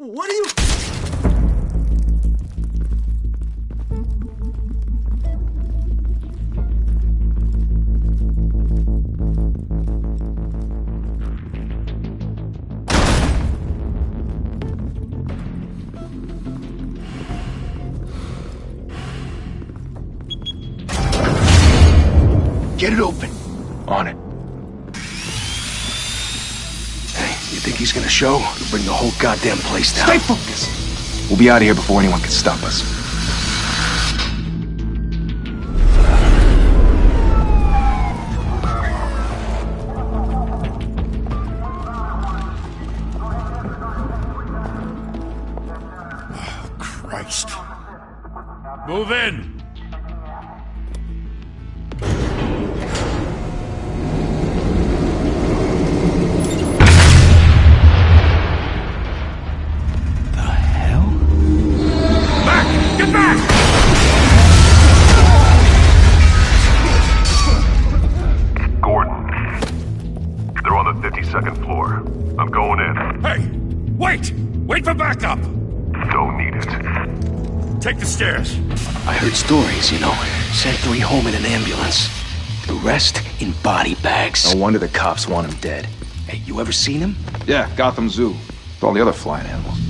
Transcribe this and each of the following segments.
What are you... Get it open. On it. Hey, you think he's gonna show? We'll bring the whole goddamn place down. Stay focused! We'll be out of here before anyone can stop us. Oh, Christ. Move in! Second floor. I'm going in. Hey! Wait! Wait for backup! Don't need it. Take the stairs. I heard stories, you know. Sent 3 home in an ambulance. The rest in body bags. No wonder the cops want him dead. Hey, you ever seen him? Yeah, Gotham Zoo. With all the other flying animals.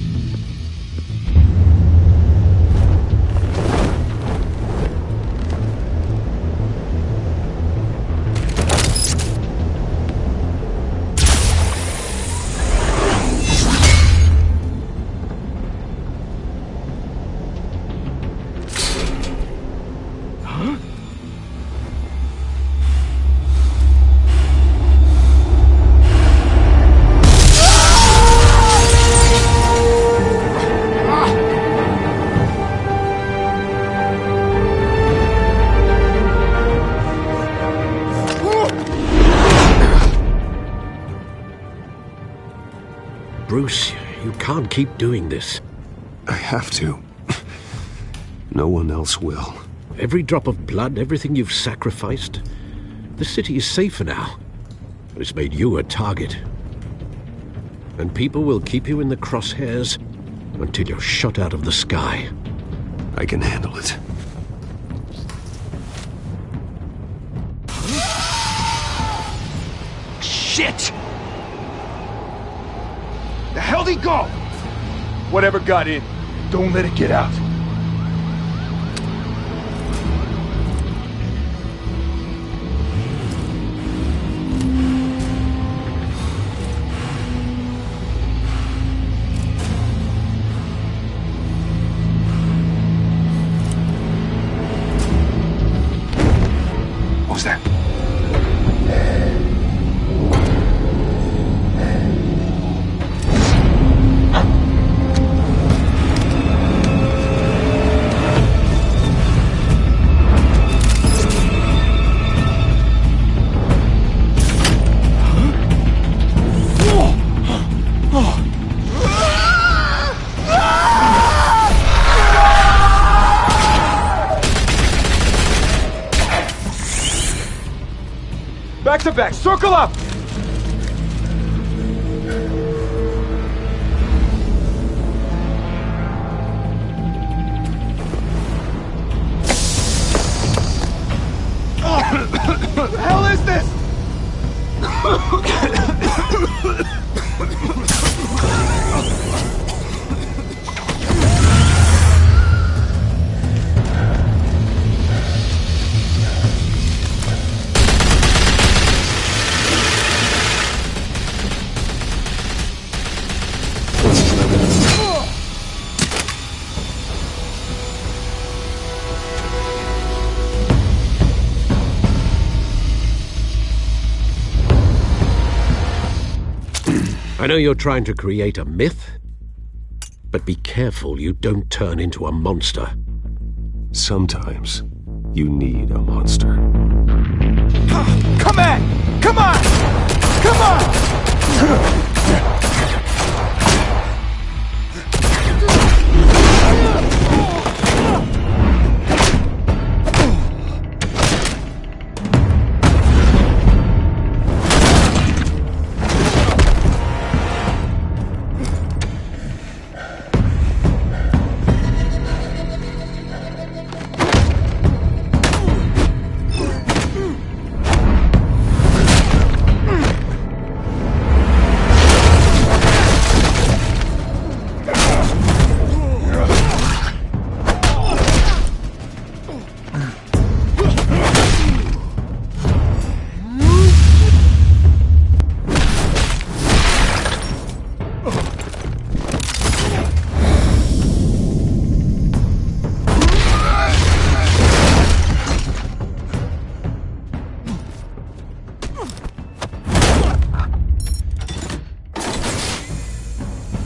Bruce, you can't keep doing this. I have to. No one else will. Every drop of blood, everything you've sacrificed. The city is safer now. It's made you a target. And people will keep you in the crosshairs until you're shot out of the sky. I can handle it. Shit! The hell'd he go? Whatever got in, don't let it get out. What was that? Back to back, circle up! What the hell is this? I know you're trying to create a myth, but be careful you don't turn into a monster. Sometimes you need a monster. Come on! Come on! Come on!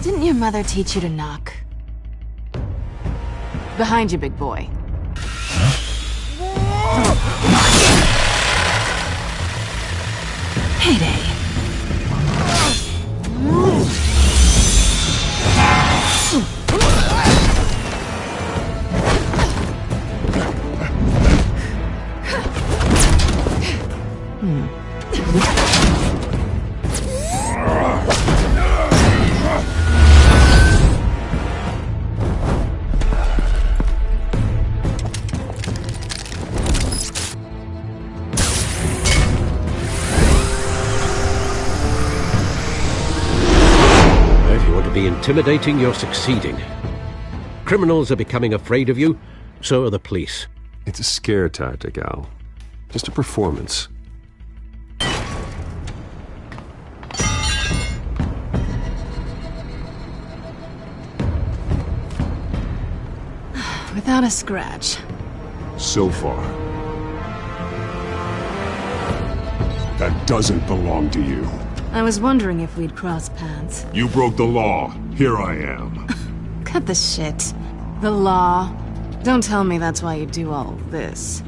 Didn't your mother teach you to knock? Behind you, big boy. Heyday. Intimidating, you're succeeding. Criminals are becoming afraid of you, so are the police. It's a scare tactic, Al. Just a performance. Without a scratch. So far. That doesn't belong to you. I was wondering if we'd cross paths. You broke the law. Here I am. Cut the shit. The law. Don't tell me that's why you do all this.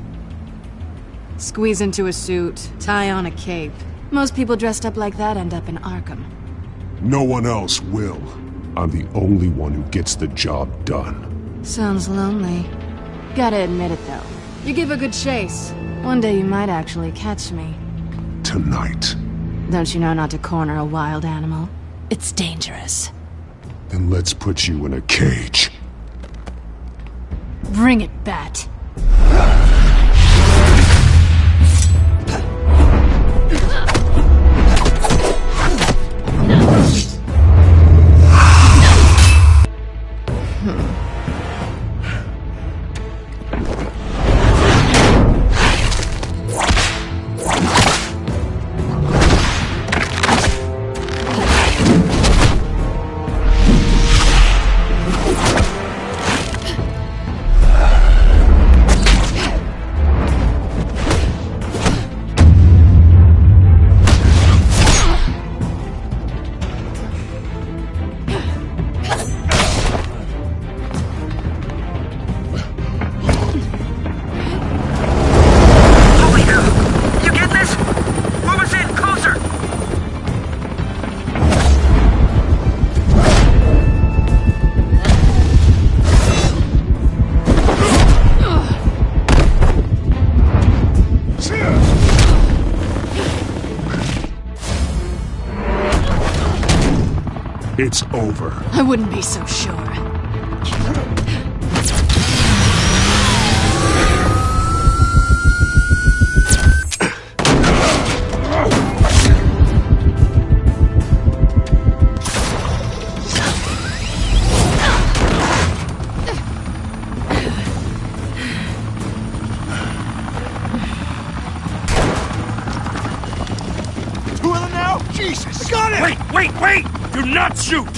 Squeeze into a suit, tie on a cape. Most people dressed up like that end up in Arkham. No one else will. I'm the only one who gets the job done. Sounds lonely. Gotta admit it, though. You give a good chase. One day you might actually catch me. Tonight. Don't you know not to corner a wild animal? It's dangerous. Then let's put you in a cage. Bring it, Bat. It's over. I wouldn't be so sure. Two of them now? Jesus! I got it! Wait! Do not shoot!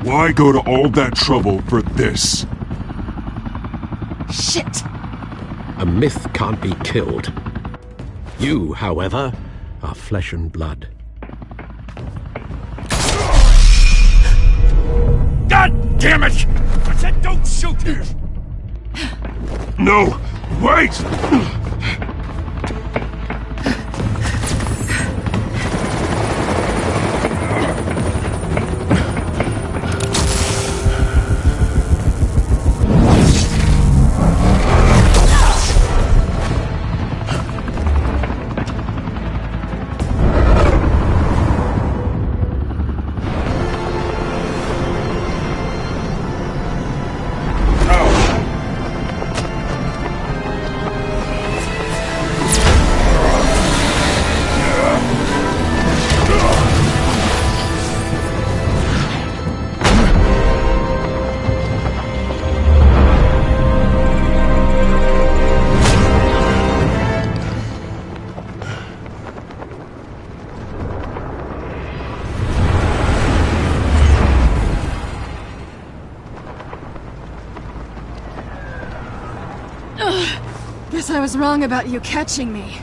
Why go to all that trouble for this? Shit! A myth can't be killed. You, however, are flesh and blood. God damn it! I said don't shoot her! No! Wait! I was wrong about you catching me.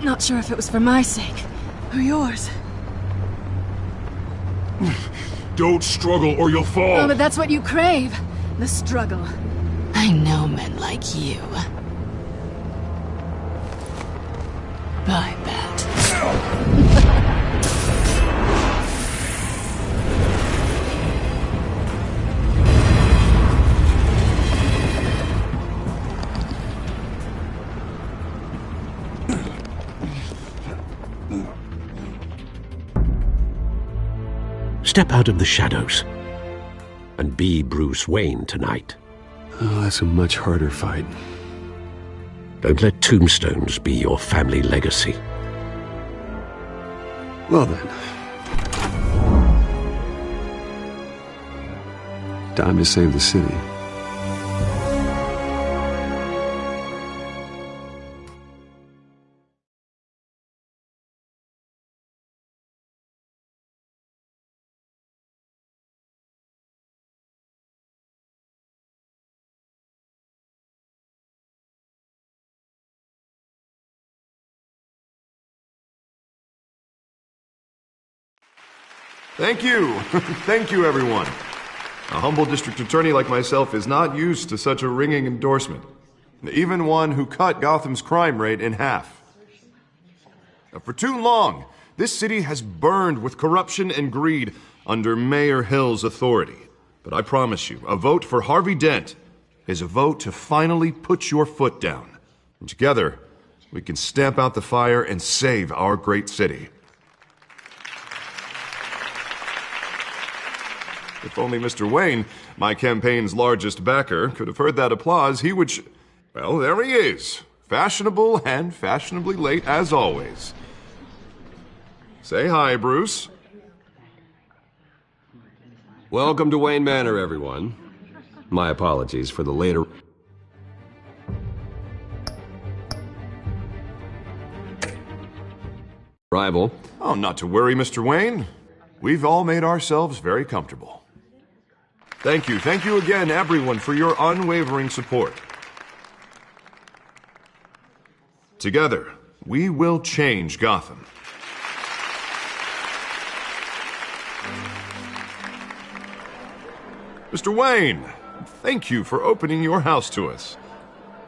Not sure if it was for my sake, or yours. Don't struggle or you'll fall. Oh, but that's what you crave. The struggle. I know men like you. Bye, Bat. Step out of the shadows and be Bruce Wayne tonight. Oh, that's a much harder fight. Don't let tombstones be your family legacy. Well then. Time to save the city. Thank you. Thank you, everyone. A humble district attorney like myself is not used to such a ringing endorsement. Even one who cut Gotham's crime rate in half. For too long, this city has burned with corruption and greed under Mayor Hill's authority. But I promise you, a vote for Harvey Dent is a vote to finally put your foot down. And together, we can stamp out the fire and save our great city. If only Mr. Wayne, my campaign's largest backer, could have heard that applause, he would well, there he is. Fashionable and fashionably late as always. Say hi, Bruce. Welcome to Wayne Manor, everyone. My apologies for the later... arrival. Oh, not to worry, Mr. Wayne. We've all made ourselves very comfortable. Thank you again, everyone, for your unwavering support. Together, we will change Gotham. Mr. Wayne, thank you for opening your house to us.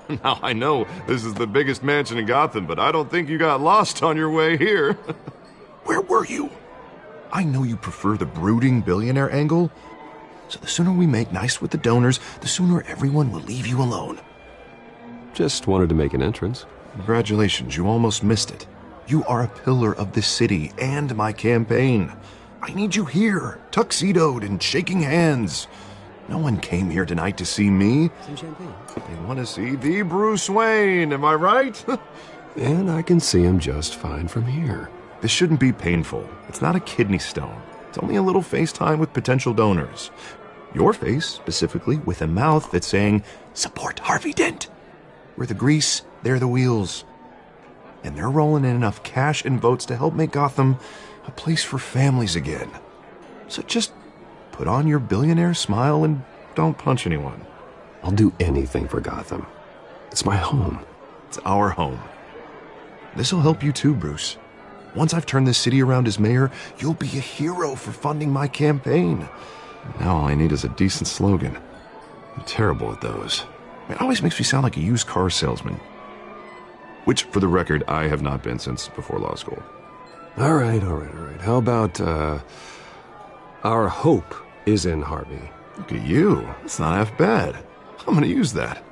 Now, I know this is the biggest mansion in Gotham, but I don't think you got lost on your way here. Where were you? I know you prefer the brooding billionaire angle, so the sooner we make nice with the donors, the sooner everyone will leave you alone. Just wanted to make an entrance. Congratulations, you almost missed it. You are a pillar of this city and my campaign. I need you here, tuxedoed and shaking hands. No one came here tonight to see me. Some champagne. They want to see the Bruce Wayne, am I right? And I can see him just fine from here. This shouldn't be painful. It's not a kidney stone. It's only a little FaceTime with potential donors. Your face, specifically, with a mouth that's saying, support Harvey Dent. We're the grease, they're the wheels. And they're rolling in enough cash and votes to help make Gotham a place for families again. So just put on your billionaire smile and don't punch anyone. I'll do anything for Gotham. It's my home. It's our home. This'll help you too, Bruce. Once I've turned this city around as mayor, you'll be a hero for funding my campaign. Now all I need is a decent slogan. I'm terrible at those. It always makes me sound like a used car salesman. Which, for the record, I have not been since before law school. All right. How about, our hope is in Harvey? Look at you. That's not half bad. I'm gonna use that.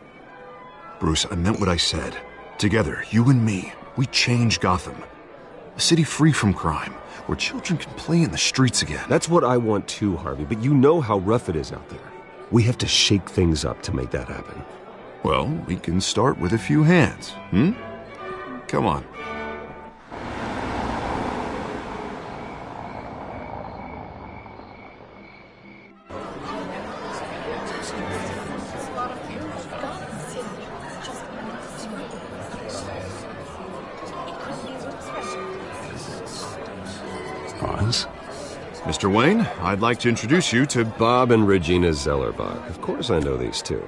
Bruce, I meant what I said. Together, you and me, we change Gotham. A city free from crime, where children can play in the streets again. That's what I want too, Harvey, but you know how rough it is out there. We have to shake things up to make that happen. Well, we can start with a few hands, Come on. Pause. Mr. Wayne, I'd like to introduce you to... Bob and Regina Zellerbach. Of course I know these two.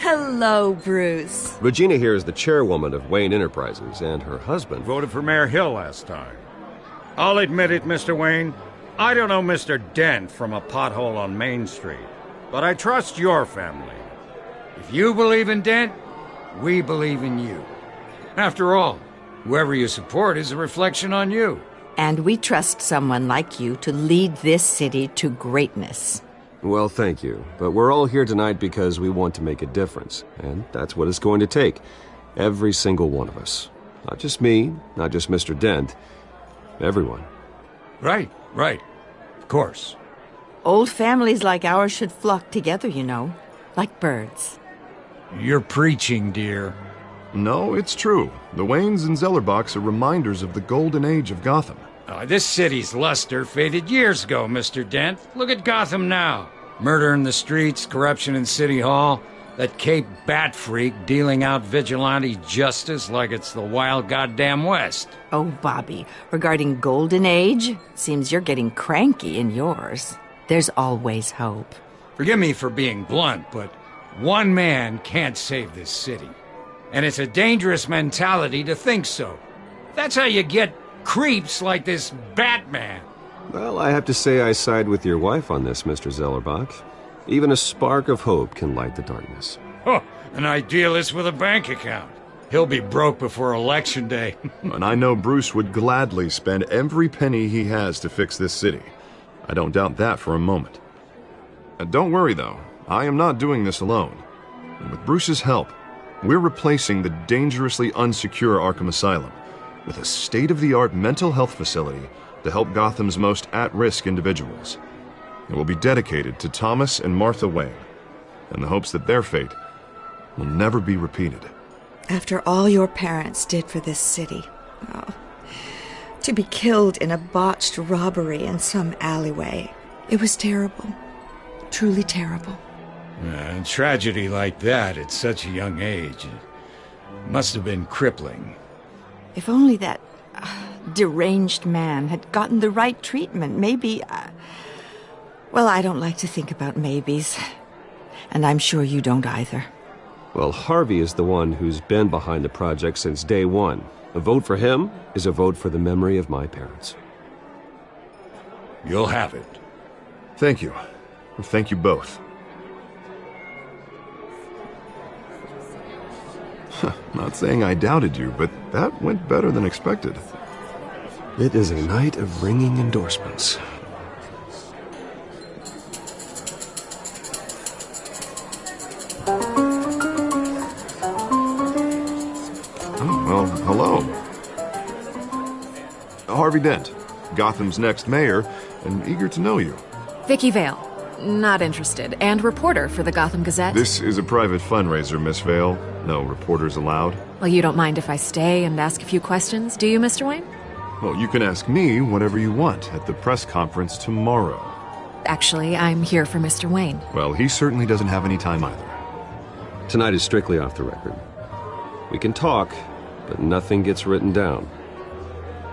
Hello, Bruce. Regina here is the chairwoman of Wayne Enterprises, and her husband Voted for Mayor Hill last time. I'll admit it, Mr. Wayne. I don't know Mr. Dent from a pothole on Main Street, but I trust your family. If you believe in Dent, we believe in you. After all, whoever you support is a reflection on you. And we trust someone like you to lead this city to greatness. Well, thank you. But we're all here tonight because we want to make a difference. And that's what it's going to take. Every single one of us. Not just me, not just Mr. Dent. Everyone. Right. Of course. Old families like ours should flock together, you know. Like birds. You're preaching, dear. No, it's true. The Waynes and Zellerbachs are reminders of the golden age of Gotham. This city's luster faded years ago, Mr. Dent. Look at Gotham now. Murder in the streets, corruption in City Hall, that Cape Bat freak dealing out vigilante justice like it's the wild goddamn West. Oh, Bobby, regarding Golden Age, seems you're getting cranky in yours. There's always hope. Forgive me for being blunt, but one man can't save this city. And it's a dangerous mentality to think so. That's how you get creeps like this Batman. Well, I have to say I side with your wife on this, Mr. Zellerbach. Even a spark of hope can light the darkness. Oh, an idealist with a bank account. He'll be broke before Election Day. And I know Bruce would gladly spend every penny he has to fix this city. I don't doubt that for a moment. Don't worry, though. I am not doing this alone. And with Bruce's help, we're replacing the dangerously unsecure Arkham Asylum with a state-of-the-art mental health facility to help Gotham's most at-risk individuals. It will be dedicated to Thomas and Martha Wayne, in the hopes that their fate will never be repeated. After all your parents did for this city, to be killed in a botched robbery in some alleyway, it was terrible. Truly terrible. A tragedy like that at such a young age must have been crippling. If only that deranged man had gotten the right treatment, maybe... Well, I don't like to think about maybes. And I'm sure you don't either. Well, Harvey is the one who's been behind the project since day one. A vote for him is a vote for the memory of my parents. You'll have it. Thank you. Thank you both. Not saying I doubted you, but that went better than expected. It is a night of ringing endorsements. Well, hello. Harvey Dent, Gotham's next mayor, and eager to know you. Vicky Vale. Not interested. And reporter for the Gotham Gazette. This is a private fundraiser, Miss Vale. No reporters allowed. Well, you don't mind if I stay and ask a few questions, do you, Mr. Wayne? Well, you can ask me whatever you want at the press conference tomorrow. Actually, I'm here for Mr. Wayne. Well, he certainly doesn't have any time either. Tonight is strictly off the record. We can talk, but nothing gets written down.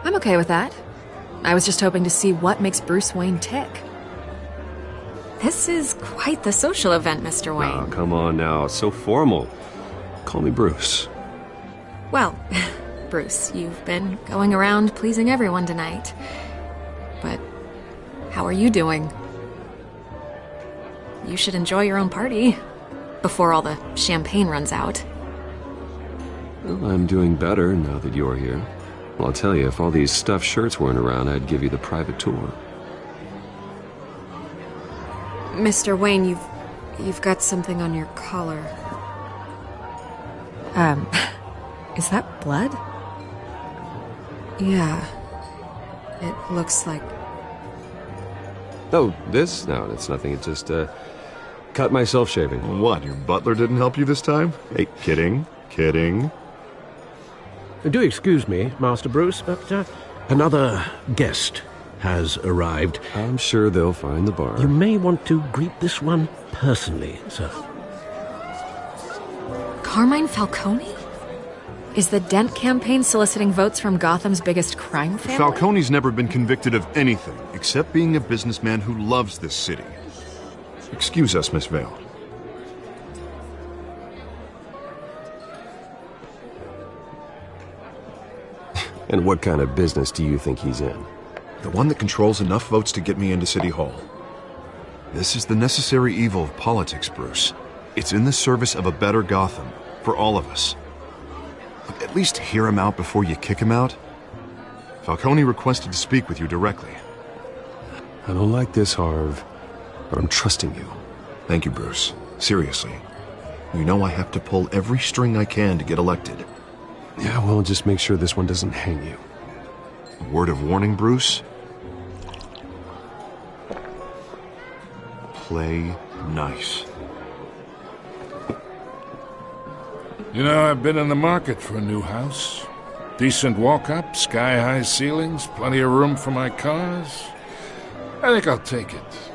I'm okay with that. I was just hoping to see what makes Bruce Wayne tick. This is quite the social event, Mr. Wayne. Oh, come on now. It's so formal. Call me Bruce. Well, Bruce, you've been going around pleasing everyone tonight. But how are you doing? You should enjoy your own party before all the champagne runs out. Well, I'm doing better now that you're here. Well, I'll tell you, if all these stuffed shirts weren't around, I'd give you the private tour. Mr. Wayne, you've got something on your collar. Is that blood? Yeah. It looks like... Oh, this? No, it's nothing. It just, cut myself shaving. What, your butler didn't help you this time? Hey, kidding. Do excuse me, Master Bruce, but another guest has arrived. I'm sure they'll find the bar. You may want to greet this one personally, sir. Carmine Falcone? Is the Dent campaign soliciting votes from Gotham's biggest crime family? Falcone's never been convicted of anything except being a businessman who loves this city. Excuse us, Miss Vale. And what kind of business do you think he's in? The one that controls enough votes to get me into City Hall. This is the necessary evil of politics, Bruce. It's in the service of a better Gotham, for all of us. Look, at least hear him out before you kick him out. Falcone requested to speak with you directly. I don't like this, Harv, but I'm trusting you. Thank you, Bruce. Seriously. You know I have to pull every string I can to get elected. Yeah, well, just make sure this one doesn't hang you. A word of warning, Bruce? Play nice. You know, I've been in the market for a new house. Decent walk-up, sky-high ceilings, plenty of room for my cars. I think I'll take it.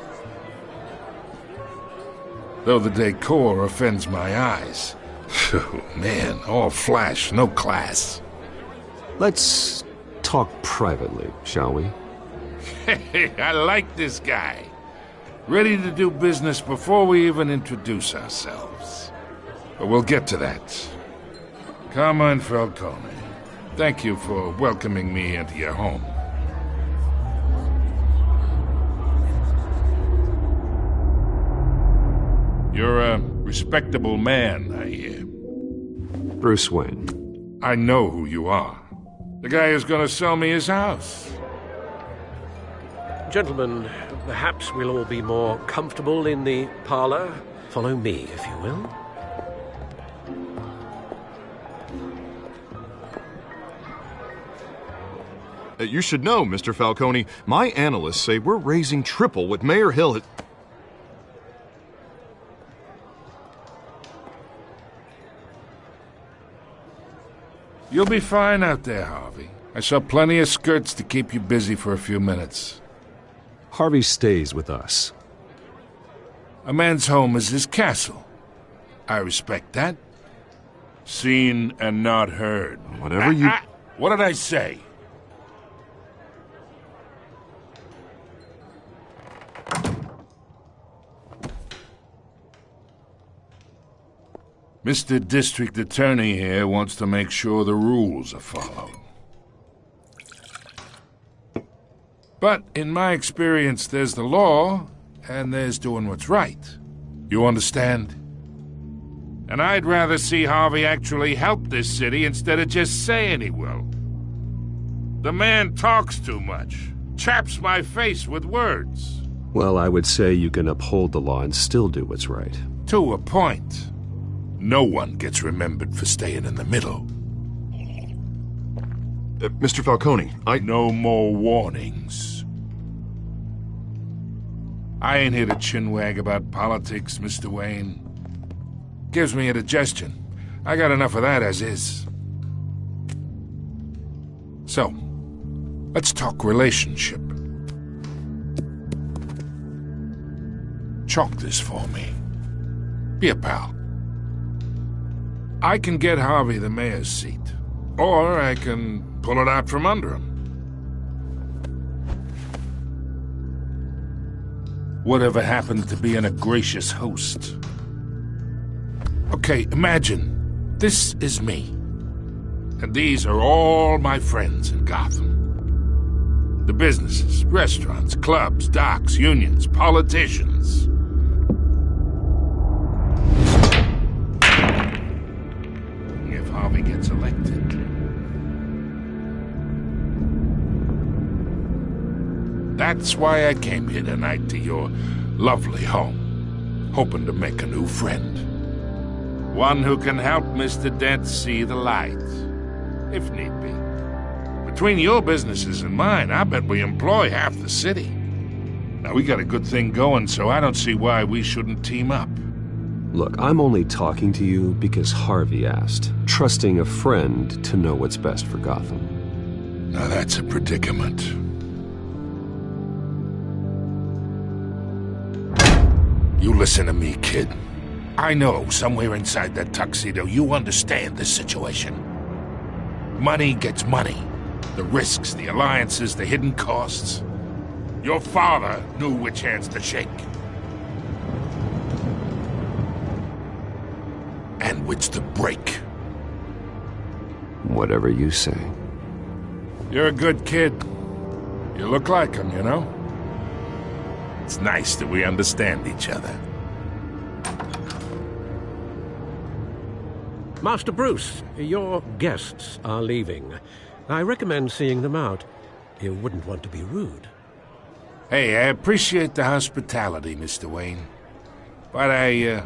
Though the decor offends my eyes. Oh, man, all flash, no class. Let's talk privately, shall we? Hey, I like this guy. Ready to do business before we even introduce ourselves. But we'll get to that. Carmine Falcone, thank you for welcoming me into your home. You're a respectable man, I hear. Bruce Wayne. I know who you are. The guy who's going to sell me his house. Gentlemen, perhaps we'll all be more comfortable in the parlor. Follow me, if you will. You should know, Mr. Falcone, my analysts say we're raising triple what Mayor Hill had... You'll be fine out there, Harvey. I saw plenty of skirts to keep you busy for a few minutes. Harvey stays with us. A man's home is his castle. I respect that. Seen and not heard. Whatever you... What did I say? Mr. District Attorney here wants to make sure the rules are followed. But in my experience, there's the law, and there's doing what's right. You understand? And I'd rather see Harvey actually help this city instead of just saying he will. The man talks too much, chaps my face with words. Well, I would say you can uphold the law and still do what's right. To a point. No one gets remembered for staying in the middle. Mr. Falcone, No more warnings. I ain't here to chinwag about politics, Mr. Wayne. Gives me indigestion. I got enough of that as is. So, let's talk relationship. Chalk this for me. Be a pal. I can get Harvey the mayor's seat, or I can pull it out from under him. Whatever happened to being a gracious host? Okay, imagine this is me, and these are all my friends in Gotham. The businesses, restaurants, clubs, docks, unions, politicians. Harvey gets elected. That's why I came here tonight to your lovely home, hoping to make a new friend. One who can help Mr. Dent see the light, if need be. Between your businesses and mine, I bet we employ half the city. Now, we got a good thing going, so I don't see why we shouldn't team up. Look, I'm only talking to you because Harvey asked, trusting a friend to know what's best for Gotham. Now that's a predicament. You listen to me, kid. I know somewhere inside that tuxedo you understand this situation. Money gets money. The risks, the alliances, the hidden costs. Your father knew which hands to shake. And which to break. Whatever you say. You're a good kid. You look like him, you know? It's nice that we understand each other. Master Bruce, your guests are leaving. I recommend seeing them out. You wouldn't want to be rude. Hey, I appreciate the hospitality, Mr. Wayne. But I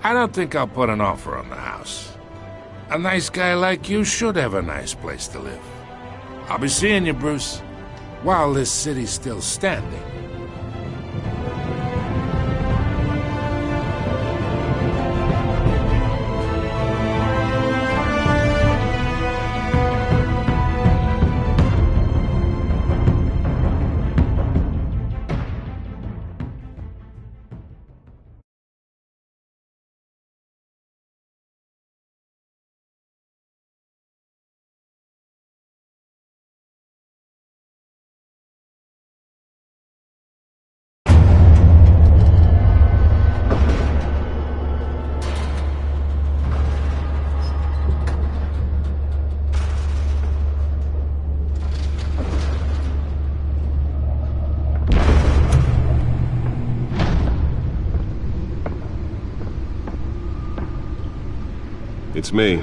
don't think I'll put an offer on the house. A nice guy like you should have a nice place to live. I'll be seeing you, Bruce, while this city's still standing. It's me.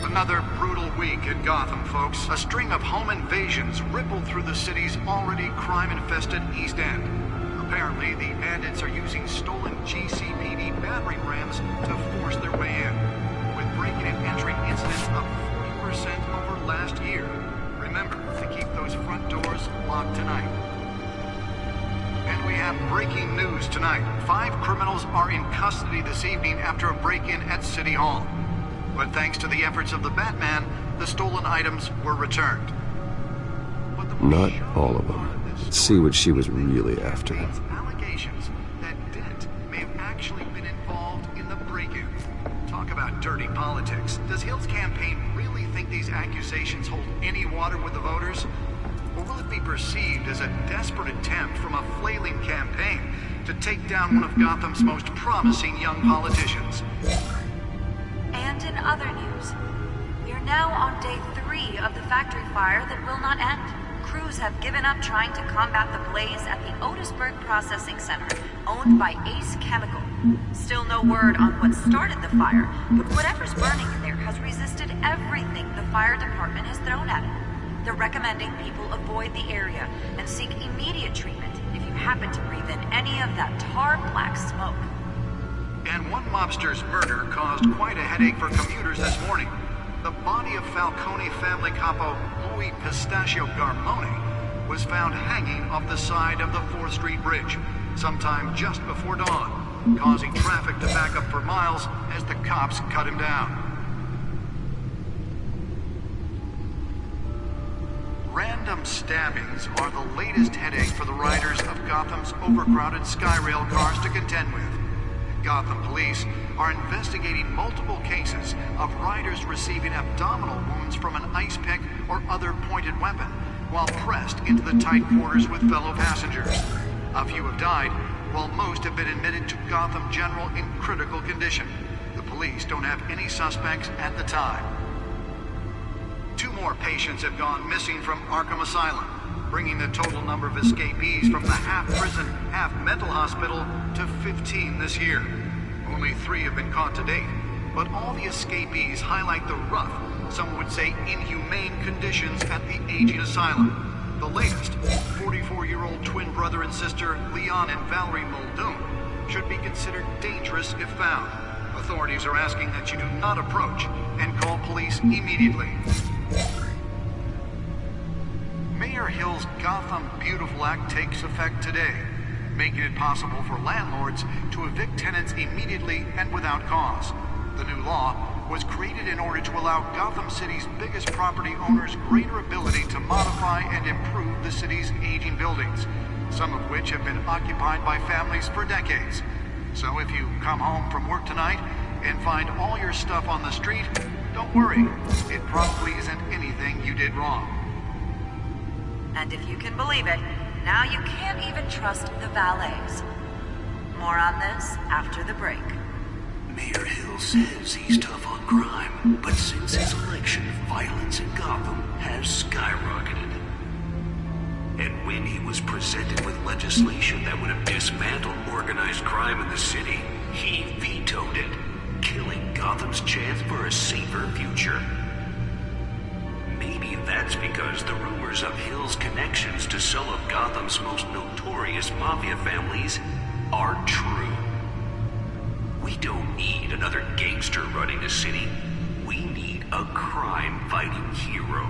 Another brutal week in Gotham, folks. A string of home invasions rippled through the city's already crime-infested East End. Apparently, the bandits are using stolen GCPD battering rams to force their way in, with breaking and entering incidents up 40% over last year. Remember to keep those front doors locked tonight. And we have breaking news tonight. 5 criminals are in custody this evening after a break-in at City Hall. But thanks to the efforts of the Batman, the stolen items were returned. Not all of them. Let's see what she was really after. Allegations that Dent may have actually been involved in the break-in. Talk about dirty politics. Does Hill's campaign really think these accusations hold any water with the voters? Or will it be perceived as a desperate attempt from a flailing campaign to take down one of Gotham's most promising young politicians? And in other news, we are now on day 3 of the factory fire that will not end. Crews have given up trying to combat the blaze at the Otisburg Processing Center, owned by Ace Chemical. Still no word on what started the fire, but whatever's burning in there has resisted everything the fire department has thrown at it. They're recommending people avoid the area and seek immediate treatment if you happen to breathe in any of that tar-black smoke. And one mobster's murder caused quite a headache for commuters this morning. The body of Falcone family capo Louis Pistachio Garmone was found hanging off the side of the 4th Street Bridge sometime just before dawn, causing traffic to back up for miles as the cops cut him down. Random stabbings are the latest headache for the riders of Gotham's overcrowded Skyrail cars to contend with. Gotham police are investigating multiple cases of riders receiving abdominal wounds from an ice pick or other pointed weapon while pressed into the tight quarters with fellow passengers. A few have died, while most have been admitted to Gotham General in critical condition. The police don't have any suspects at the time. 2 more patients have gone missing from Arkham Asylum, bringing the total number of escapees from the half-prison, half-mental hospital to 15 this year. Only 3 have been caught to date, but all the escapees highlight the rough, some would say inhumane conditions at the aging asylum. The latest, 44-year-old twin brother and sister Leon and Valerie Muldoon, should be considered dangerous if found. Authorities are asking that you do not approach and call police immediately. Mayor Hill's Gotham Beautiful Act takes effect today, making it possible for landlords to evict tenants immediately and without cause. The new law was created in order to allow Gotham City's biggest property owners greater ability to modify and improve the city's aging buildings, some of which have been occupied by families for decades. So if you come home from work tonight and find all your stuff on the street, don't worry. It probably isn't anything you did wrong. And if you can believe it, now you can't even trust the valets. More on this after the break. Mayor Hill says he's tough on crime, but since his election, violence in Gotham has skyrocketed. And when he was presented with legislation that would have dismantled organized crime in the city, he vetoed it, killing Gotham's chance for a safer future. Maybe that's because the rumors of Hill's connections to some of Gotham's most notorious mafia families are true. We don't need another gangster running the city. We need a crime-fighting hero.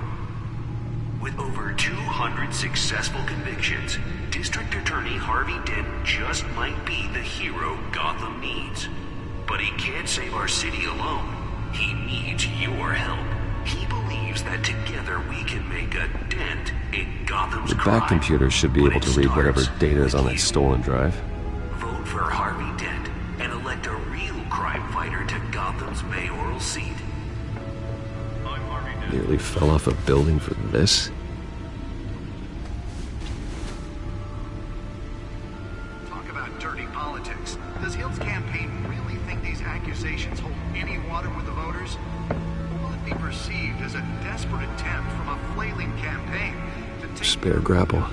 With over 200 successful convictions, District Attorney Harvey Dent just might be the hero Gotham needs. But he can't save our city alone. He needs your help. He believes that together we can make a dent in Gotham's crime. The back computer should be able to read whatever data is on that stolen drive. Vote for Harvey Dent and elect a real crime fighter to Gotham's mayoral seat. Nearly fell off a building for this? Talk about dirty politics. Does Hill's campaign really think these accusations hold any water with the voters? Or will it be perceived as a desperate attempt from a flailing campaign to take... Spare grapple.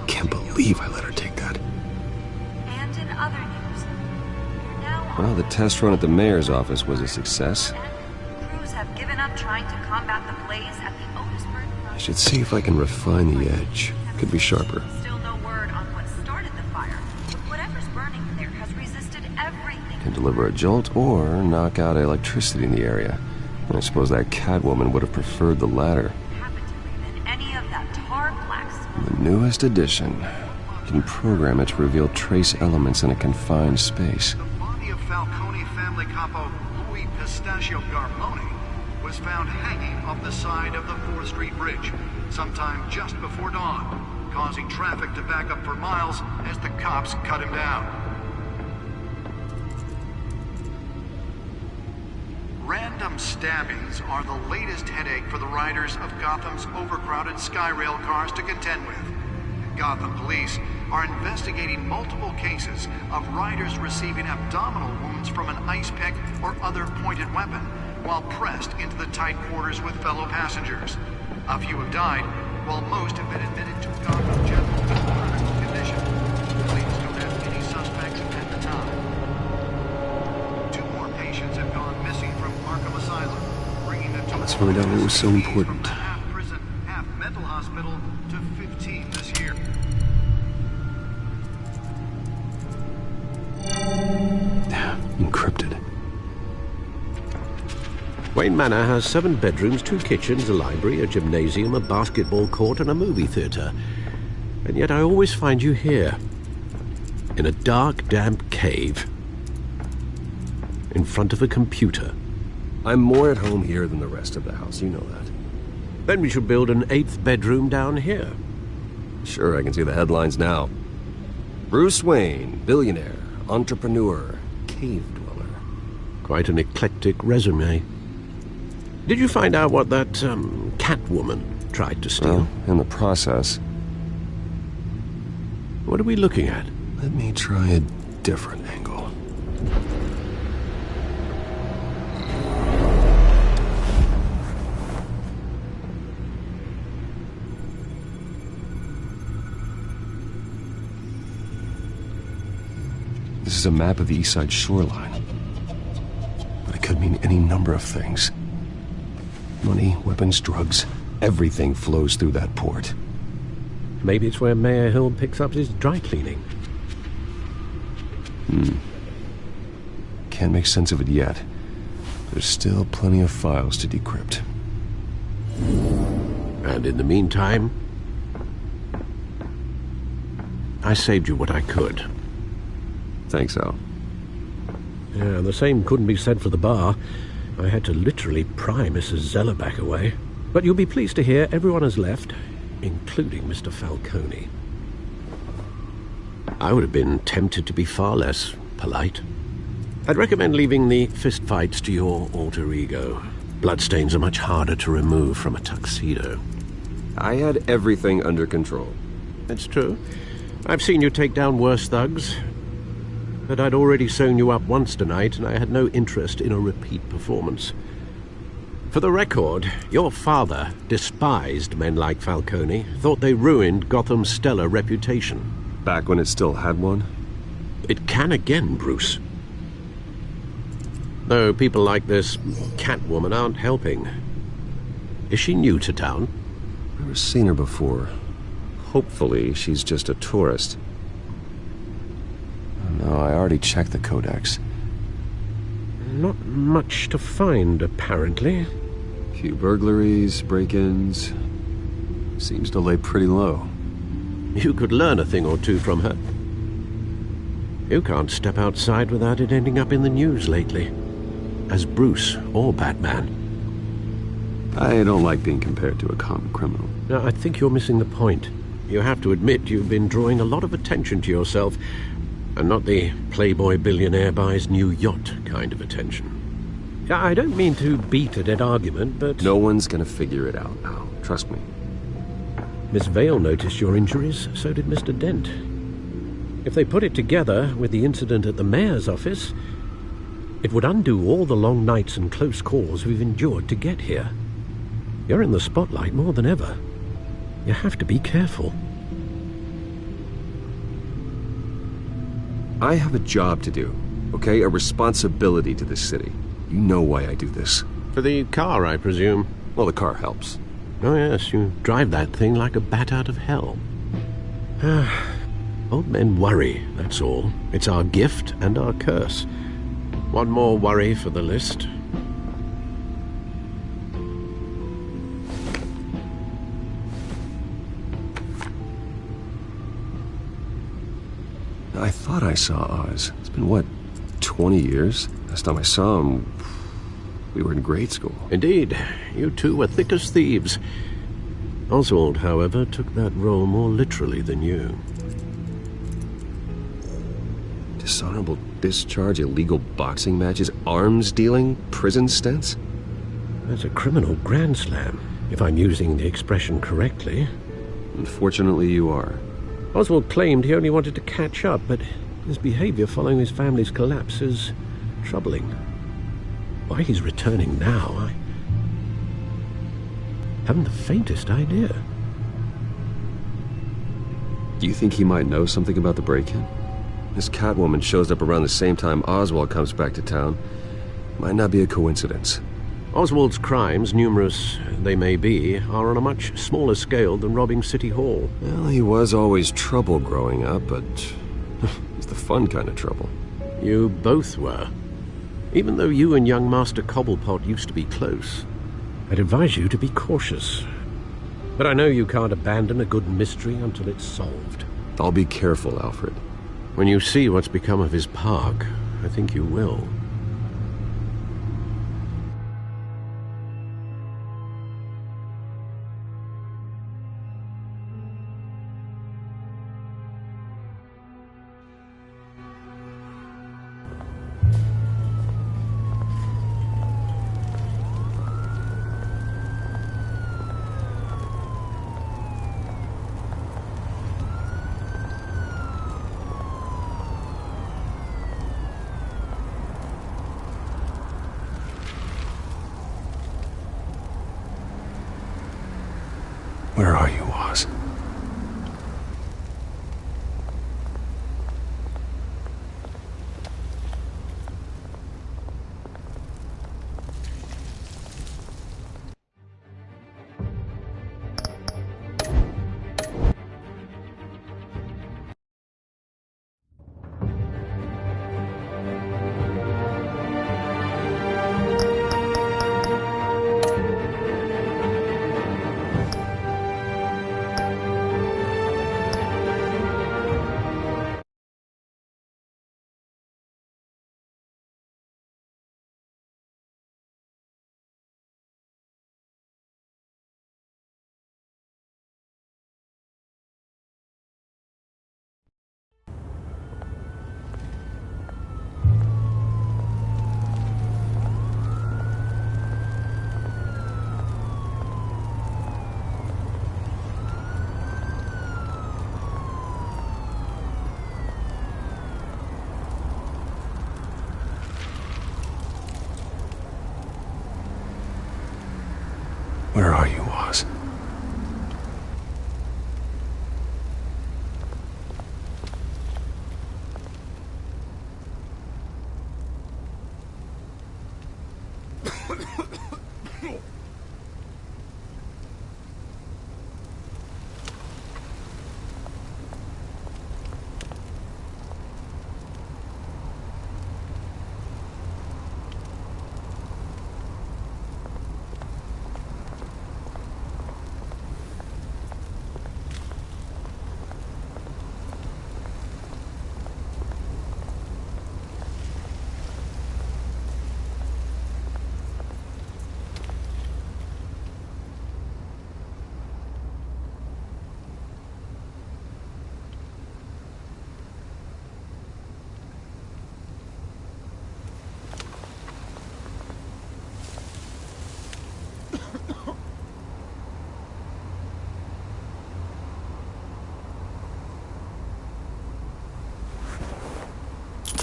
Can't believe I let her take that. And in other news, you're now Well, the test run at the mayor's office was a success. Crews have given up trying to combat the blaze at the Otisburg. I should see if I can refine the edge. Could be sharper. Still no word on what started the fire, but whatever's burning there has resisted everything. Can deliver a jolt or knock out electricity in the area. And I suppose that Catwoman would have preferred the latter. Than any of that tar black smoke. The newest addition. You can program it to reveal trace elements in a confined space. The body of Falcone family capo Louis Pistachio Garmoni was found hanging off the side of the 4th Street Bridge sometime just before dawn, causing traffic to back up for miles as the cops cut him down. Random stabbings are the latest headache for the riders of Gotham's overcrowded Skyrail cars to contend with. Gotham police are investigating multiple cases of riders receiving abdominal wounds from an ice pick or other pointed weapon while pressed into the tight quarters with fellow passengers. A few have died, while most have been admitted to Gotham General in critical condition. Police don't have any suspects at the time. 2 more patients have gone missing from Arkham Asylum, bringing the total... Let's find out what was so important. From the half-prison, half-mental hospital to 15 this year. Encrypted. Wayne Manor has 7 bedrooms, 2 kitchens, a library, a gymnasium, a basketball court, and a movie theatre. And yet I always find you here, in a dark, damp cave, in front of a computer. I'm more at home here than the rest of the house, you know that. Then we should build an 8th bedroom down here. Sure, I can see the headlines now. Bruce Wayne, billionaire, entrepreneur, cave dweller. Quite an eclectic resume. Did you find out what that, Catwoman tried to steal? Well, in the process. What are we looking at? Let me try a different angle. This is a map of the East Side shoreline. But it could mean any number of things. Money, weapons, drugs, everything flows through that port. Maybe it's where Mayor Hill picks up his dry cleaning. Can't make sense of it yet. There's still plenty of files to decrypt. And in the meantime, I saved you what I could. Thanks, Al. Yeah, the same couldn't be said for the bar. I had to literally pry Mrs. Zellerback away. But you'll be pleased to hear everyone has left, including Mr. Falcone. I would have been tempted to be far less polite. I'd recommend leaving the fistfights to your alter ego. Bloodstains are much harder to remove from a tuxedo. I had everything under control. That's true. I've seen you take down worse thugs. But I'd already sewn you up once tonight, and I had no interest in a repeat performance. For the record, your father despised men like Falcone, thought they ruined Gotham's stellar reputation. Back when it still had one? It can again, Bruce. Though people like this Catwoman aren't helping. Is she new to town? Never seen her before. Hopefully, she's just a tourist. No, I already checked the codex. Not much to find, apparently. Few burglaries, break-ins. Seems to lay pretty low. You could learn a thing or two from her. You can't step outside without it ending up in the news lately. As Bruce or Batman. I don't like being compared to a common criminal. No, I think you're missing the point. You have to admit you've been drawing a lot of attention to yourself, and not the playboy billionaire buys new yacht kind of attention. I don't mean to beat a dead argument, but... No one's gonna figure it out now. Trust me. Miss Vale noticed your injuries, so did Mr. Dent. If they put it together with the incident at the mayor's office, it would undo all the long nights and close calls we've endured to get here. You're in the spotlight more than ever. You have to be careful. I have a job to do, okay? A responsibility to this city. You know why I do this. For the car, I presume. Well, the car helps. Oh yes, you drive that thing like a bat out of hell. Old men worry, that's all. It's our gift and our curse. One more worry for the list. I thought I saw Oz. It's been, what, 20 years? Last time I saw him, we were in grade school. Indeed. You two were thick as thieves. Oswald, however, took that role more literally than you. Dishonorable discharge, illegal boxing matches, arms dealing, prison stints? That's a criminal grand slam, if I'm using the expression correctly. Unfortunately, you are. Oswald claimed he only wanted to catch up, but his behavior following his family's collapse is troubling. Why he's returning now, I haven't the faintest idea. Do you think he might know something about the break-in? This Catwoman shows up around the same time Oswald comes back to town. Might not be a coincidence. Oswald's crimes, numerous they may be, are on a much smaller scale than robbing City Hall. Well, he was always trouble growing up, but it's the fun kind of trouble. You both were. Even though you and young Master Cobblepot used to be close, I'd advise you to be cautious. But I know you can't abandon a good mystery until it's solved. I'll be careful, Alfred. When you see what's become of his park, I think you will. Where are you, Oz?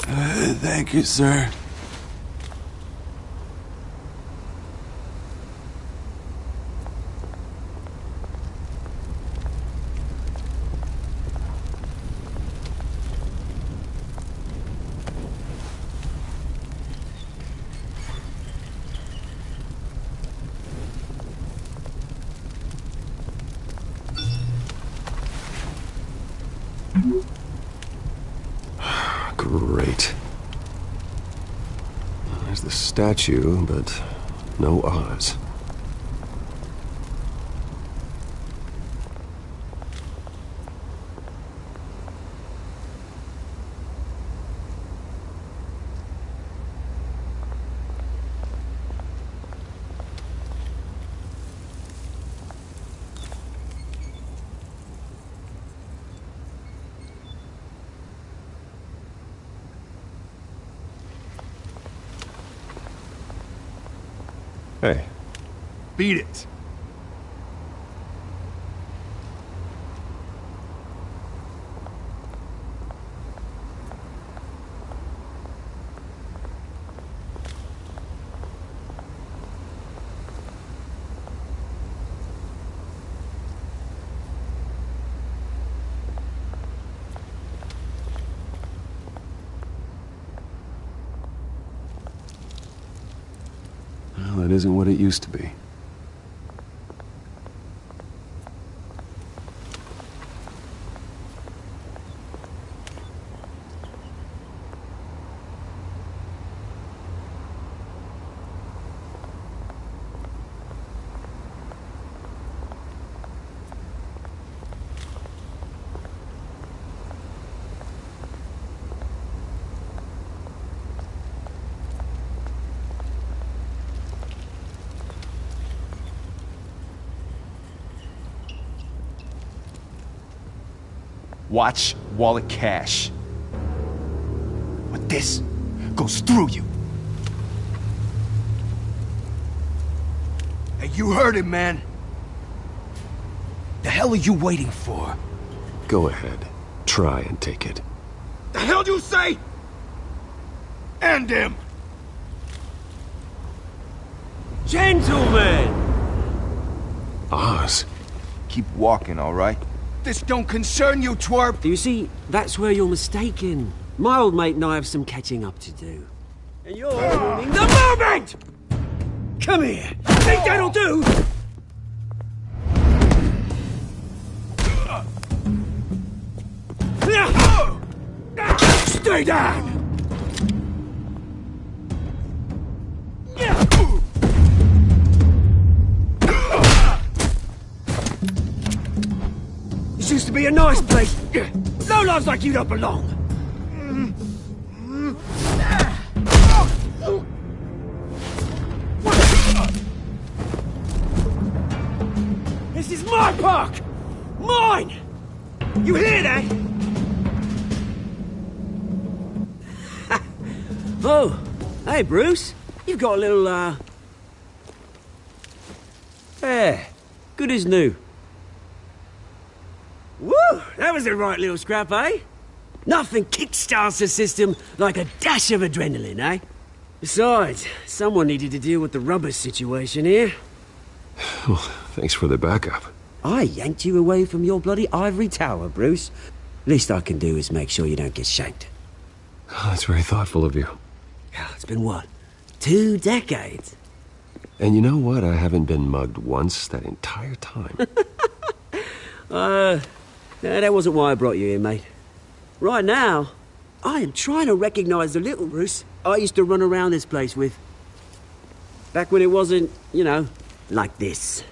Thank you, sir. Great. There's the statue, but no Oz. Hey. Beat it. Well, it isn't what it used to be. Watch wallet cash. But this goes through you. Hey, you heard it, man. The hell are you waiting for? Go ahead. Try and take it. The hell do you say? End him! Gentlemen! Oz. Keep walking, all right? This don't concern you, twerp! You see, that's where you're mistaken. My old mate and I have some catching up to do. And you're ruining the moment! Come here! Think that'll do? Stay down! This used to be a nice place. No lives like you don't belong. This is my park! Mine! You hear that? Oh, hey Bruce. You've got a little, Yeah, good as new. Woo! That was a right little scrap, eh? Nothing kickstarts the system like a dash of adrenaline, eh? Besides, someone needed to deal with the rubber situation here. Well, thanks for the backup. I yanked you away from your bloody ivory tower, Bruce. Least I can do is make sure you don't get shanked. Oh, that's very thoughtful of you. It's been what? 2 decades? And you know what? I haven't been mugged once that entire time. That wasn't why I brought you here, mate. Right now, I am trying to recognize the little Bruce I used to run around this place with. Back when it wasn't, you know, like this.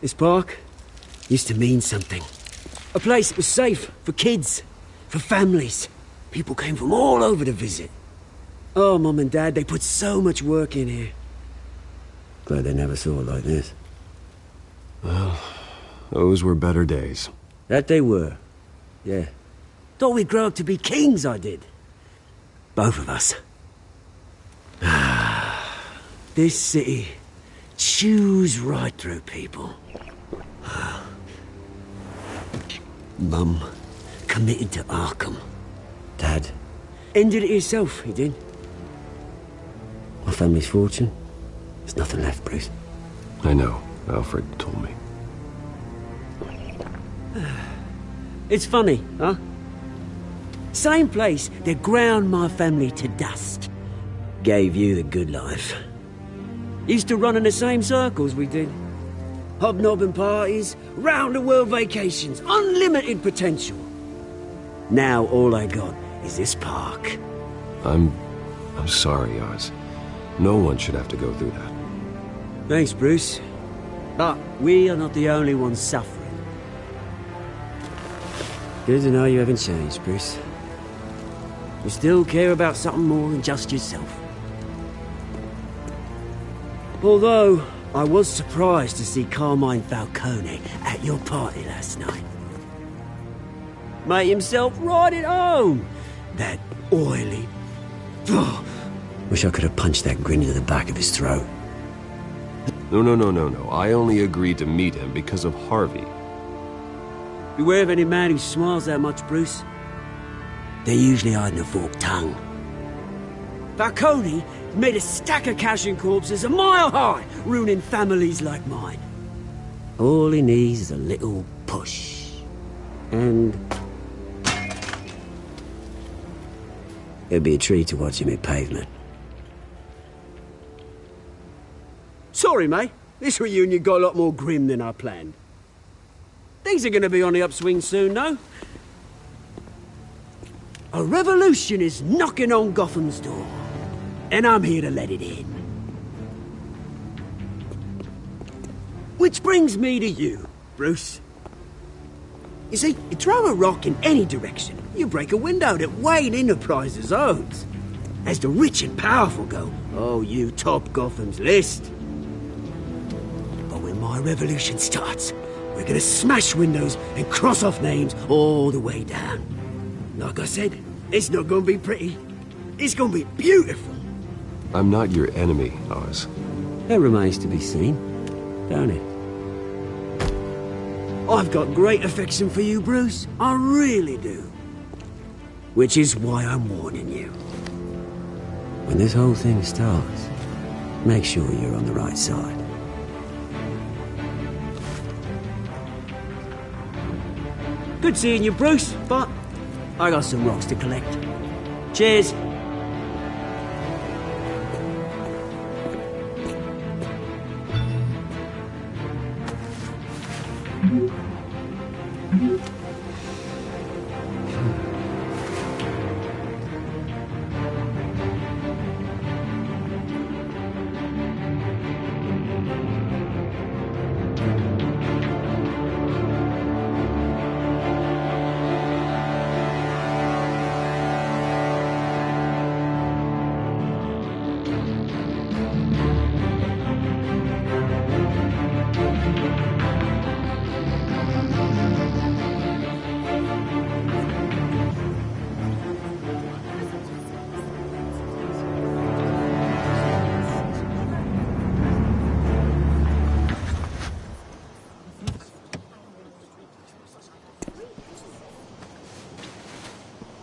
This park used to mean something. A place that was safe for kids, for families. People came from all over to visit. Oh, Mum and Dad, they put so much work in here. Glad they never saw it like this. Well, those were better days. That they were. Yeah. Thought we'd grow up to be kings, I did. Both of us. This city chews right through people. Mum committed to Arkham. Dad Ended it himself, he did. My family's fortune. There's nothing left, Bruce. I know. Alfred told me. It's funny, huh? Same place that ground my family to dust. Gave you the good life. Used to run in the same circles we did. Hobnobbing parties, round-the-world vacations, unlimited potential. Now all I got is this park. I'm sorry, Oz. No one should have to go through that. Thanks, Bruce. But we are not the only ones suffering. Good to know you haven't changed, Bruce. You still care about something more than just yourself. Although, I was surprised to see Carmine Falcone at your party last night. Made himself right at home. That oily... Wish I could have punched that grin into the back of his throat. No. I only agreed to meet him because of Harvey. Beware of any man who smiles that much, Bruce. They're usually hiding a forked tongue. Falcone made a stack of cash and corpses a mile high, ruining families like mine. All he needs is a little push. And... it'd be a treat to watch him hit pavement. Sorry, mate. This reunion got a lot more grim than I planned. Things are gonna be on the upswing soon, though. A revolution is knocking on Gotham's door. And I'm here to let it in. Which brings me to you, Bruce. You see, you throw a rock in any direction, you break a window that Wayne Enterprises owns. As the rich and powerful go, oh, you top Gotham's list. But when my revolution starts, we're gonna smash windows and cross off names all the way down. Like I said, it's not gonna be pretty. It's gonna be beautiful. I'm not your enemy, Oz. That remains to be seen, don't it? I've got great affection for you, Bruce. I really do. Which is why I'm warning you. When this whole thing starts, make sure you're on the right side. Good seeing you, Bruce, but I got some rocks to collect. Cheers.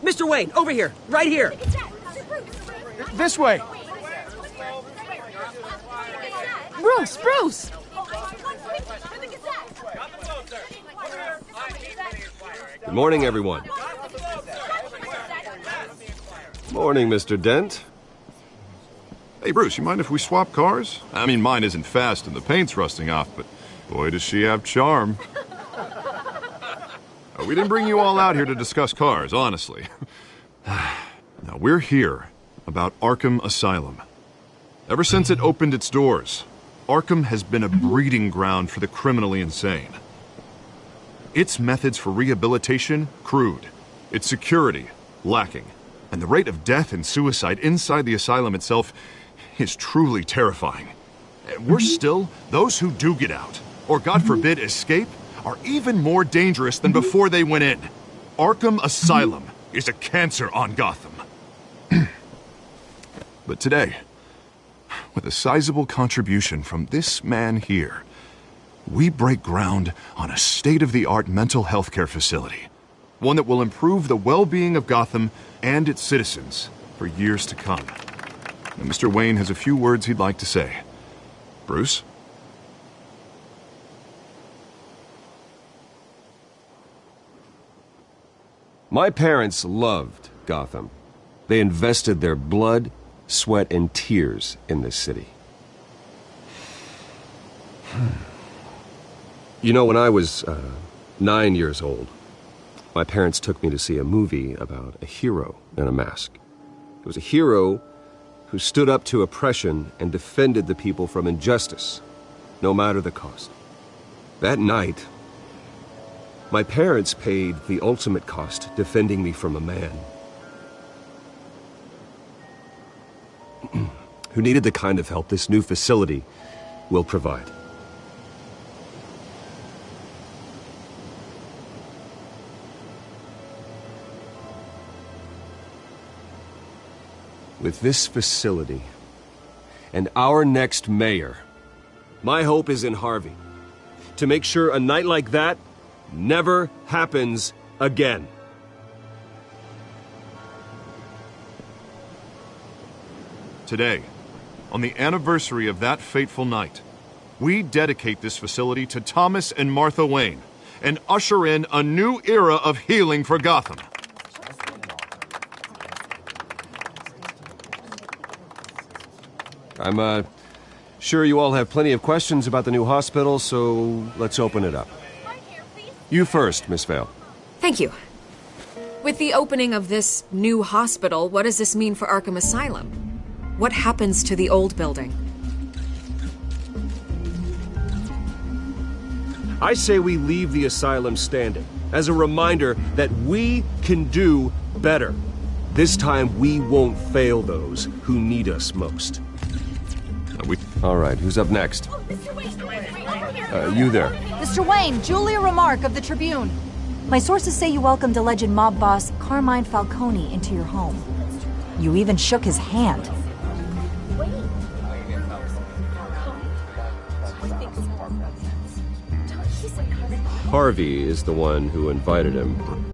Mr. Wayne, over here, right here. This way. Bruce! Good morning, everyone. Morning, Mr. Dent. Hey, Bruce, you mind if we swap cars? I mean, mine isn't fast and the paint's rusting off, but boy, does she have charm. We didn't bring you all out here to discuss cars, honestly. Now, we're here about Arkham Asylum. Ever since it opened its doors, Arkham has been a breeding ground for the criminally insane. Its methods for rehabilitation, crude. Its security, lacking. And the rate of death and suicide inside the asylum itself is truly terrifying. Worse still, those who do get out, or God forbid escape, are even more dangerous than before they went in. Arkham Asylum is a cancer on Gotham. But today, with a sizable contribution from this man here, we break ground on a state-of-the-art mental health care facility. One that will improve the well-being of Gotham and its citizens for years to come. Now, Mr. Wayne has a few words he'd like to say. Bruce? My parents loved Gotham. They invested their blood, sweat, and tears in this city. You know, when I was 9 years old, my parents took me to see a movie about a hero in a mask. It was a hero who stood up to oppression and defended the people from injustice, no matter the cost. That night, my parents paid the ultimate cost defending me from a man who needed the kind of help this new facility will provide. With this facility and our next mayor, my hope is in Harvey, to make sure a night like that never happens again. Today, on the anniversary of that fateful night, we dedicate this facility to Thomas and Martha Wayne and usher in a new era of healing for Gotham. I'm sure you all have plenty of questions about the new hospital, so let's open it up. You first, Miss Vale. Thank you. With the opening of this new hospital, what does this mean for Arkham Asylum? What happens to the old building? I say we leave the asylum standing as a reminder that we can do better. This time we won't fail those who need us most. All right, who's up next? You there. Mr. Wayne, Julia Remark of the Tribune. My sources say you welcomed alleged mob boss Carmine Falcone into your home. You even shook his hand. Harvey is the one who invited him.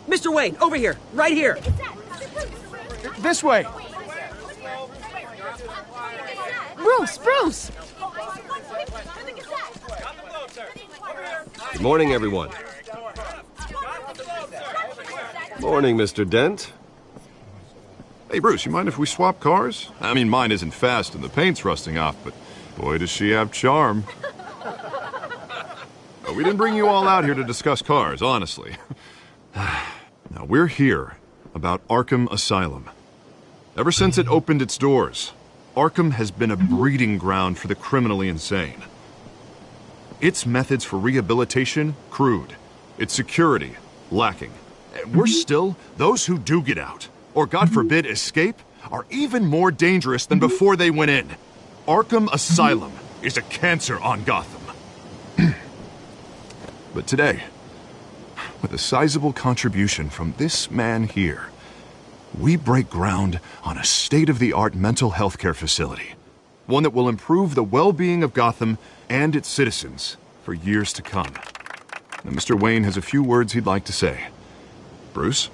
Mr. Wayne, over here, right here. This way. Bruce! Good morning, everyone. Morning, Mr. Dent. Hey, Bruce, you mind if we swap cars? I mean, mine isn't fast and the paint's rusting off, but boy, does she have charm. We didn't bring you all out here to discuss cars, honestly. Now, we're here about Arkham Asylum. Ever since it opened its doors, Arkham has been a breeding ground for the criminally insane. Its methods for rehabilitation, crude. Its security, lacking. And worse still, those who do get out, or God forbid escape, are even more dangerous than before they went in. Arkham Asylum is a cancer on Gotham. But today, with a sizable contribution from this man here, we break ground on a state-of-the-art mental health care facility. One that will improve the well-being of Gotham and its citizens for years to come. Now, Mr. Wayne has a few words he'd like to say. Bruce?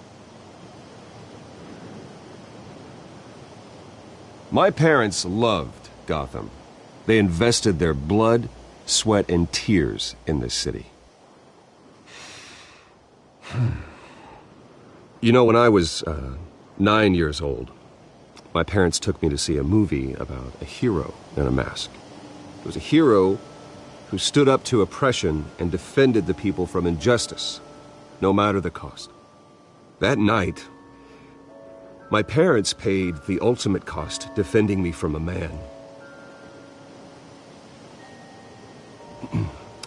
My parents loved Gotham. They invested their blood, sweat, and tears in this city. You know, when I was 9 years old, my parents took me to see a movie about a hero in a mask. It was a hero who stood up to oppression and defended the people from injustice, no matter the cost. That night, my parents paid the ultimate cost defending me from a man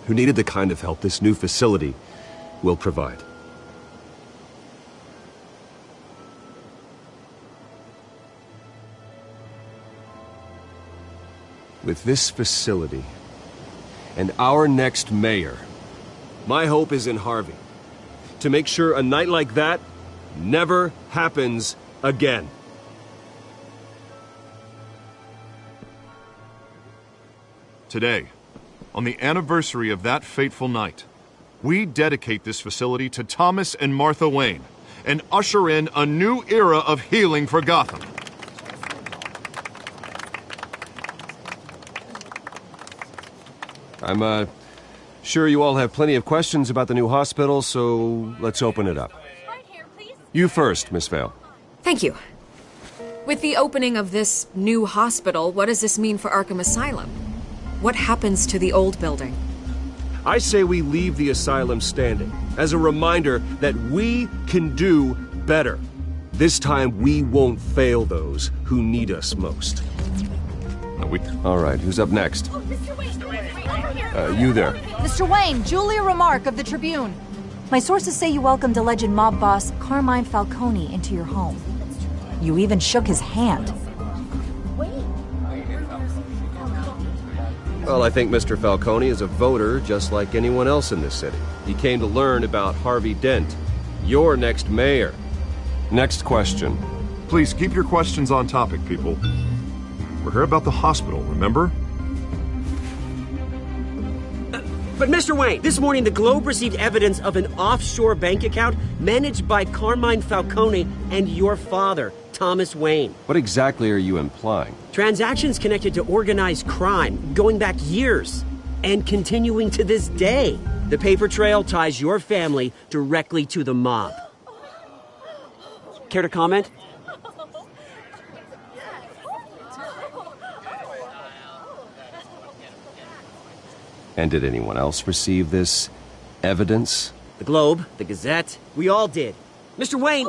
who needed the kind of help this new facility will provide. With this facility and our next mayor, my hope is in Harvey, to make sure a night like that never happens again. Today, on the anniversary of that fateful night, we dedicate this facility to Thomas and Martha Wayne and usher in a new era of healing for Gotham. I'm sure you all have plenty of questions about the new hospital, so let's open it up. You first, Miss Vale. Thank you. With the opening of this new hospital, what does this mean for Arkham Asylum? What happens to the old building? I say we leave the asylum standing as a reminder that we can do better. This time we won't fail those who need us most. All right, who's up next? You there. Mr. Wayne, Julia Remark of the Tribune. My sources say you welcomed alleged mob boss Carmine Falcone into your home. You even shook his hand. Well, I think Mr. Falcone is a voter just like anyone else in this city. He came to learn about Harvey Dent, your next mayor. Next question. Please keep your questions on topic, people. We're here about the hospital, remember? But Mr. Wayne, this morning the Globe received evidence of an offshore bank account managed by Carmine Falcone and your father, Thomas Wayne. What exactly are you implying? Transactions connected to organized crime, going back years, and continuing to this day. The paper trail ties your family directly to the mob. Care to comment? And did anyone else receive this evidence? The Globe, the Gazette, we all did. Mr. Wayne,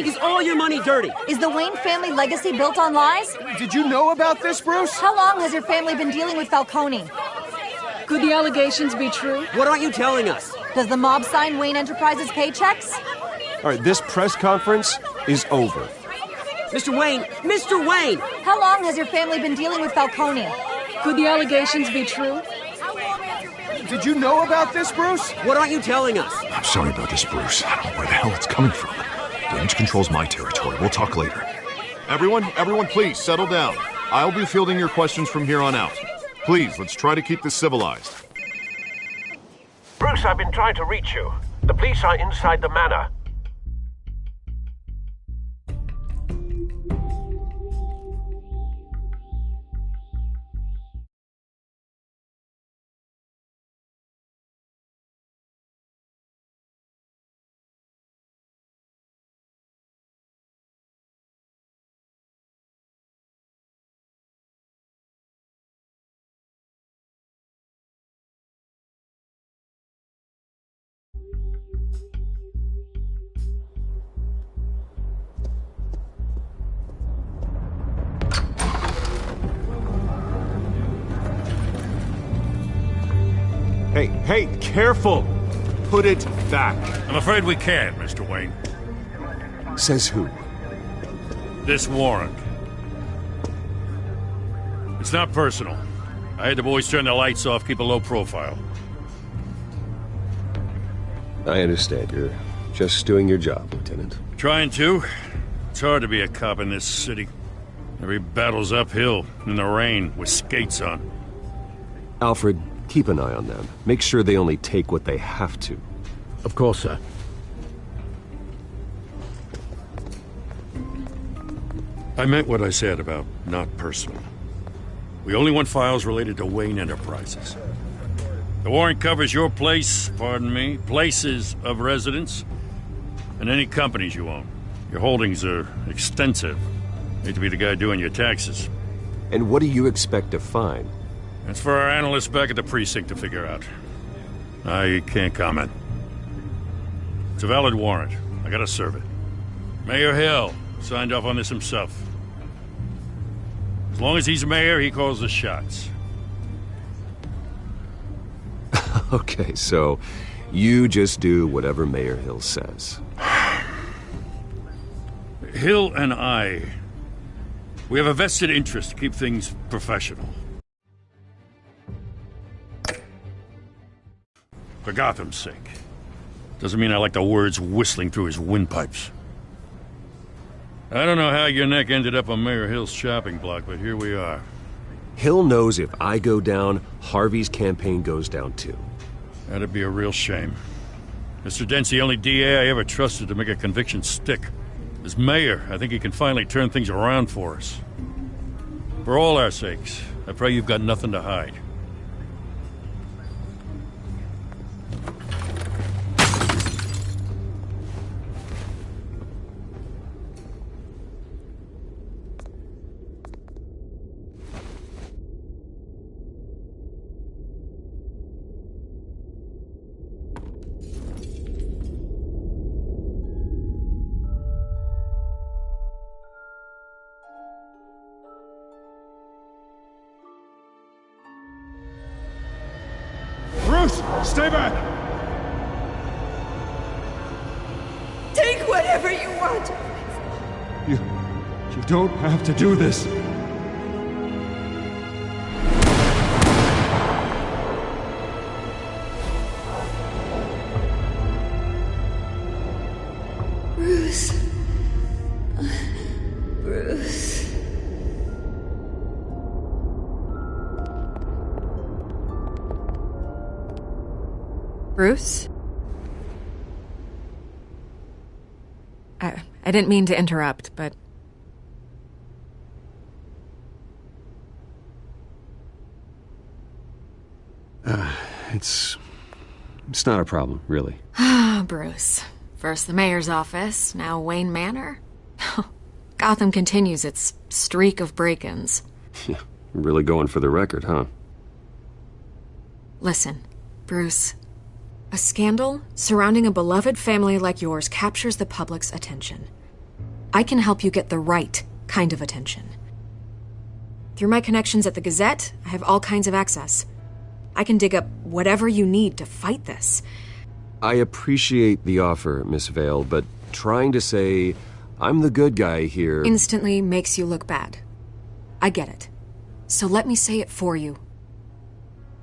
is all your money dirty? Is the Wayne family legacy built on lies? Did you know about this, Bruce? How long has your family been dealing with Falcone? Could the allegations be true? What aren't you telling us? Does the mob sign Wayne Enterprises paychecks? All right, this press conference is over. Mr. Wayne! How long has your family been dealing with Falcone? Could the allegations be true? Did you know about this, Bruce? What aren't you telling us? I'm sorry about this, Bruce. I don't know where the hell it's coming from. Damage control's my territory. We'll talk later. Everyone, please, settle down. I'll be fielding your questions from here on out. Please, let's try to keep this civilized. Bruce, I've been trying to reach you. The police are inside the manor. Hey, careful! Put it back. I'm afraid we can't, Mr. Wayne. Says who? This warrant. It's not personal. I had the boys turn the lights off, keep a low profile. I understand. You're just doing your job, Lieutenant. Trying to. It's hard to be a cop in this city. Every battle's uphill, in the rain, with skates on. Alfred, keep an eye on them. Make sure they only take what they have to. Of course, sir. I meant what I said about not personal. We only want files related to Wayne Enterprises. The warrant covers your places of residence, and any companies you own. Your holdings are extensive. Hate to be the guy doing your taxes. And what do you expect to find? That's for our analysts back at the precinct to figure out. I can't comment. It's a valid warrant. I gotta serve it. Mayor Hill signed off on this himself. As long as he's mayor, he calls the shots. Okay, so you just do whatever Mayor Hill says. Hill and we have a vested interest to keep things professional. For Gotham's sake. Doesn't mean I like the words whistling through his windpipes. I don't know how your neck ended up on Mayor Hill's shopping block, but here we are. Hill knows if I go down, Harvey's campaign goes down too. That'd be a real shame. Mr. Dent's the only DA I ever trusted to make a conviction stick. As mayor, I think he can finally turn things around for us. For all our sakes, I pray you've got nothing to hide. Stay back! Take whatever you want! You don't have to do this. Bruce. Bruce. Bruce? I didn't mean to interrupt, but... It's not a problem, really. Ah, Bruce. First the mayor's office, now Wayne Manor. Gotham continues its streak of break-ins. Yeah, really going for the record, huh? Listen, Bruce. A scandal surrounding a beloved family like yours captures the public's attention. I can help you get the right kind of attention. Through my connections at the Gazette, I have all kinds of access. I can dig up whatever you need to fight this. I appreciate the offer, Miss Vale, but trying to say I'm the good guy here... instantly makes you look bad. I get it. So let me say it for you.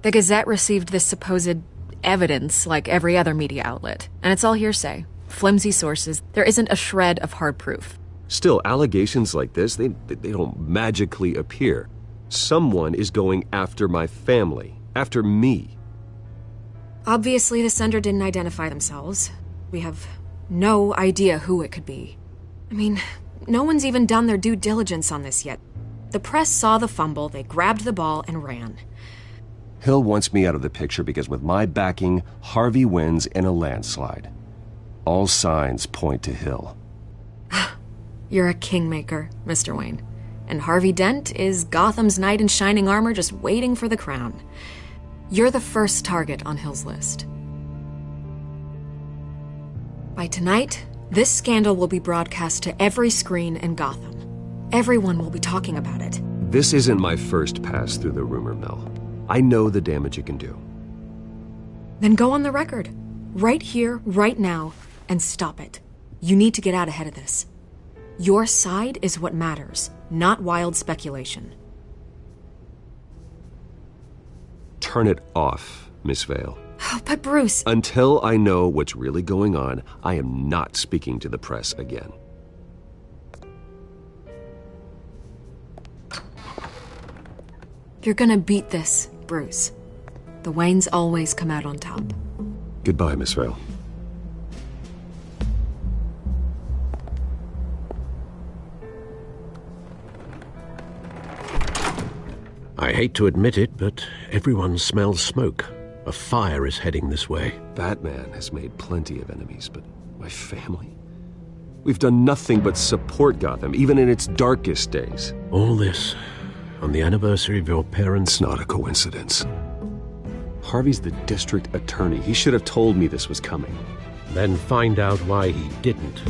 The Gazette received this supposed evidence like every other media outlet, and it's all hearsay. Flimsy sources. There isn't a shred of hard proof. Still, allegations like this, they don't magically appear. Someone is going after my family. After me. Obviously, the sender didn't identify themselves. We have no idea who it could be. I mean, no one's even done their due diligence on this yet. The press saw the fumble, they grabbed the ball and ran. Hill wants me out of the picture because with my backing, Harvey wins in a landslide. All signs point to Hill. You're a kingmaker, Mr. Wayne. And Harvey Dent is Gotham's knight in shining armor just waiting for the crown. You're the first target on Hill's list. By tonight, this scandal will be broadcast to every screen in Gotham. Everyone will be talking about it. This isn't my first pass through the rumor mill. I know the damage it can do. Then go on the record. Right here, right now, and stop it. You need to get out ahead of this. Your side is what matters, not wild speculation. Turn it off, Miss Vale. Oh, but Bruce... Until I know what's really going on, I am not speaking to the press again. You're gonna beat this, Bruce. The Waynes always come out on top. Goodbye, Miss Vale. I hate to admit it, but everyone smells smoke. A fire is heading this way. Batman has made plenty of enemies, but my family? We've done nothing but support Gotham, even in its darkest days. All this on the anniversary of your parents'... It's not a coincidence. Harvey's the district attorney. He should have told me this was coming. Then find out why he didn't.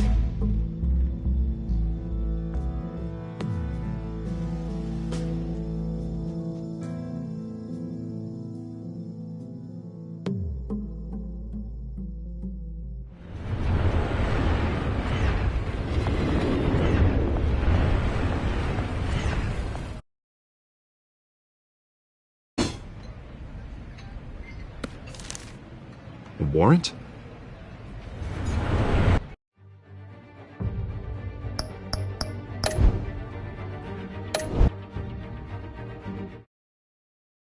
A warrant?